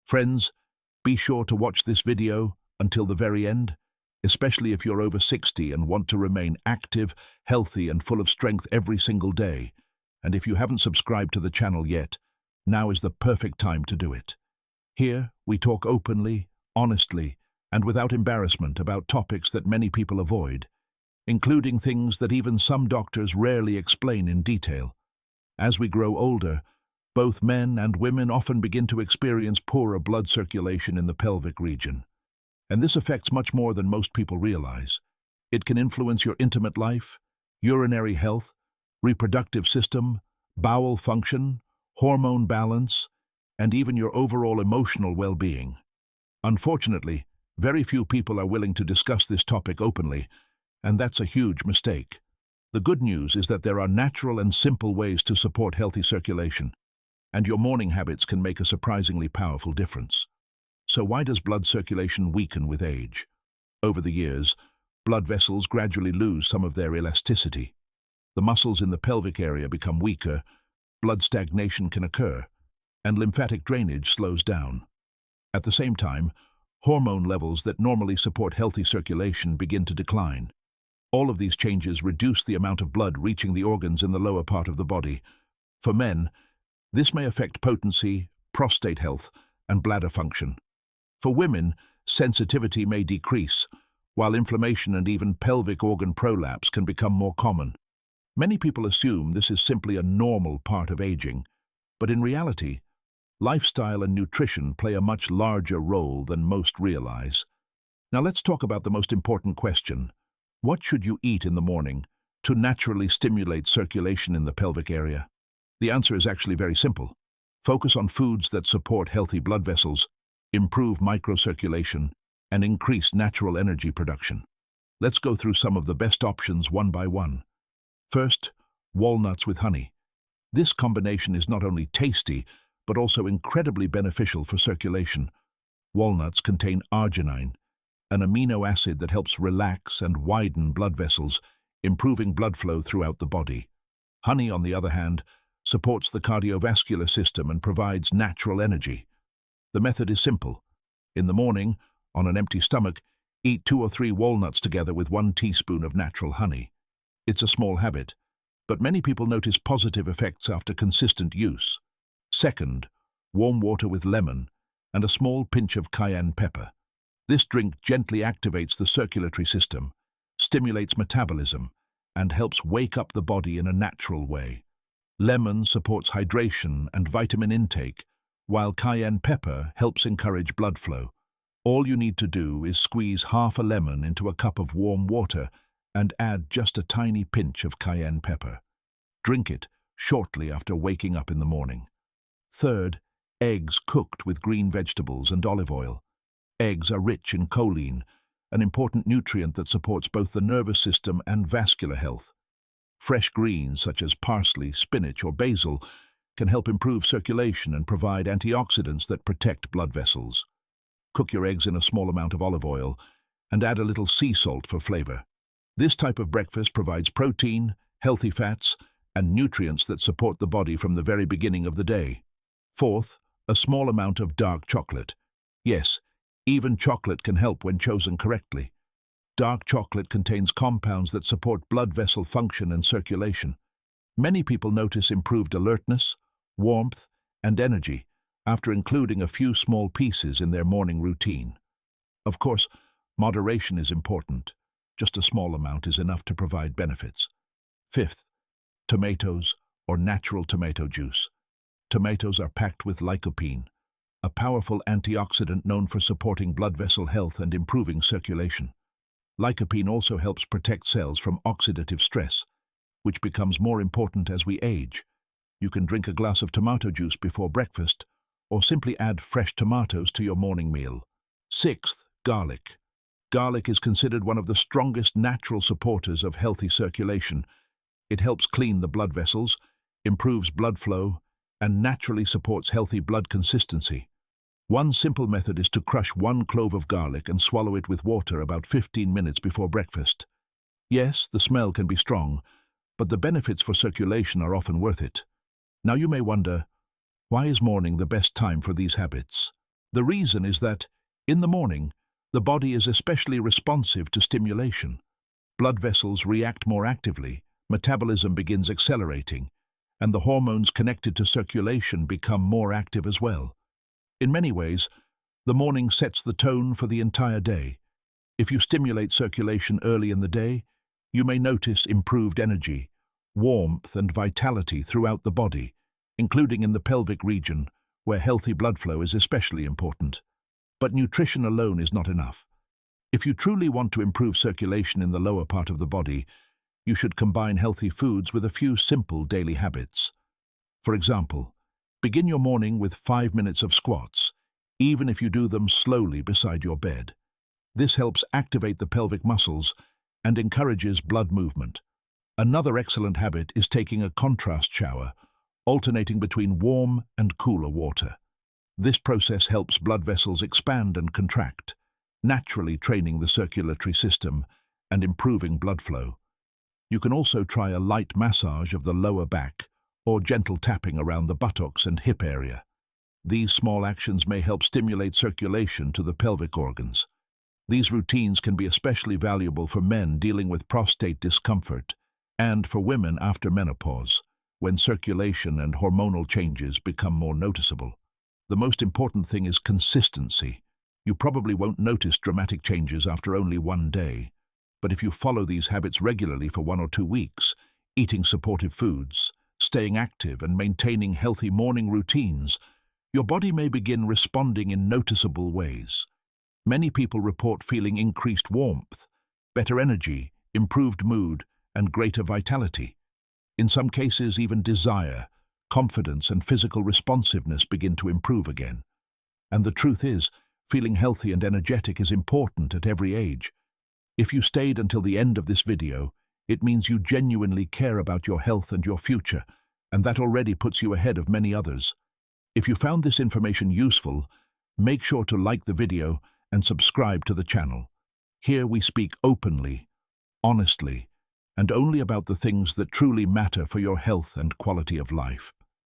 Friends, be sure to watch this video until the very end, especially if you're over 60 and want to remain active, healthy, and full of strength every single day. And if you haven't subscribed to the channel yet, now is the perfect time to do it. Here, we talk openly, honestly, and without embarrassment about topics that many people avoid, including things that even some doctors rarely explain in detail. As we grow older, both men and women often begin to experience poorer blood circulation in the pelvic region. And this affects much more than most people realize. It can influence your intimate life, urinary health, reproductive system, bowel function, hormone balance, and even your overall emotional well-being. Unfortunately, very few people are willing to discuss this topic openly, and that's a huge mistake. The good news is that there are natural and simple ways to support healthy circulation, and your morning habits can make a surprisingly powerful difference. So why does blood circulation weaken with age? Over the years, blood vessels gradually lose some of their elasticity. The muscles in the pelvic area become weaker, blood stagnation can occur, and lymphatic drainage slows down. At the same time, hormone levels that normally support healthy circulation begin to decline. All of these changes reduce the amount of blood reaching the organs in the lower part of the body. For men, this may affect potency, prostate health, and bladder function. For women, sensitivity may decrease, while inflammation and even pelvic organ prolapse can become more common. Many people assume this is simply a normal part of aging, but in reality, lifestyle and nutrition play a much larger role than most realize. Now let's talk about the most important question. What should you eat in the morning to naturally stimulate circulation in the pelvic area? The answer is actually very simple. Focus on foods that support healthy blood vessels, improve microcirculation, and increase natural energy production. Let's go through some of the best options one by one. First, walnuts with honey. This combination is not only tasty, but also incredibly beneficial for circulation. Walnuts contain arginine, an amino acid that helps relax and widen blood vessels, improving blood flow throughout the body. Honey, on the other hand, supports the cardiovascular system and provides natural energy. The method is simple. In the morning, on an empty stomach, eat 2 or 3 walnuts together with 1 teaspoon of natural honey. It's a small habit, but many people notice positive effects after consistent use. Second, warm water with lemon and a small pinch of cayenne pepper. This drink gently activates the circulatory system, stimulates metabolism, and helps wake up the body in a natural way. Lemon supports hydration and vitamin intake, while cayenne pepper helps encourage blood flow. All you need to do is squeeze half a lemon into a cup of warm water and add just a tiny pinch of cayenne pepper. Drink it shortly after waking up in the morning. Third, eggs cooked with green vegetables and olive oil. Eggs are rich in choline, an important nutrient that supports both the nervous system and vascular health. Fresh greens such as parsley, spinach, or basil can help improve circulation and provide antioxidants that protect blood vessels. Cook your eggs in a small amount of olive oil and add a little sea salt for flavor. This type of breakfast provides protein, healthy fats, and nutrients that support the body from the very beginning of the day. Fourth, a small amount of dark chocolate. Yes, even chocolate can help when chosen correctly. Dark chocolate contains compounds that support blood vessel function and circulation. Many people notice improved alertness, warmth, and energy after including a few small pieces in their morning routine. Of course, moderation is important. Just a small amount is enough to provide benefits. Fifth, tomatoes or natural tomato juice. Tomatoes are packed with lycopene, a powerful antioxidant known for supporting blood vessel health and improving circulation. Lycopene also helps protect cells from oxidative stress, which becomes more important as we age. You can drink a glass of tomato juice before breakfast, or simply add fresh tomatoes to your morning meal. Sixth, garlic. Garlic is considered one of the strongest natural supporters of healthy circulation. It helps clean the blood vessels, improves blood flow, and naturally supports healthy blood consistency. One simple method is to crush 1 clove of garlic and swallow it with water about 15 minutes before breakfast. Yes, the smell can be strong, but the benefits for circulation are often worth it. Now you may wonder, why is morning the best time for these habits? The reason is that, in the morning, the body is especially responsive to stimulation. Blood vessels react more actively, metabolism begins accelerating, and the hormones connected to circulation become more active as well. In many ways, the morning sets the tone for the entire day. If you stimulate circulation early in the day, you may notice improved energy, warmth and vitality throughout the body, including in the pelvic region, where healthy blood flow is especially important. But nutrition alone is not enough. If you truly want to improve circulation in the lower part of the body, you should combine healthy foods with a few simple daily habits. For example, begin your morning with 5 minutes of squats, even if you do them slowly beside your bed. This helps activate the pelvic muscles and encourages blood movement. Another excellent habit is taking a contrast shower, alternating between warm and cooler water. This process helps blood vessels expand and contract, naturally training the circulatory system and improving blood flow. You can also try a light massage of the lower back or gentle tapping around the buttocks and hip area. These small actions may help stimulate circulation to the pelvic organs. These routines can be especially valuable for men dealing with prostate discomfort and for women after menopause, when circulation and hormonal changes become more noticeable. The most important thing is consistency. You probably won't notice dramatic changes after only one day, but if you follow these habits regularly for 1 or 2 weeks, eating supportive foods, staying active and maintaining healthy morning routines, your body may begin responding in noticeable ways. Many people report feeling increased warmth, better energy, improved mood, and greater vitality. In some cases, even desire, confidence, and physical responsiveness begin to improve again. And the truth is, feeling healthy and energetic is important at every age. If you stayed until the end of this video, it means you genuinely care about your health and your future, and that already puts you ahead of many others. If you found this information useful, make sure to like the video and subscribe to the channel. Here we speak openly, honestly, and only about the things that truly matter for your health and quality of life.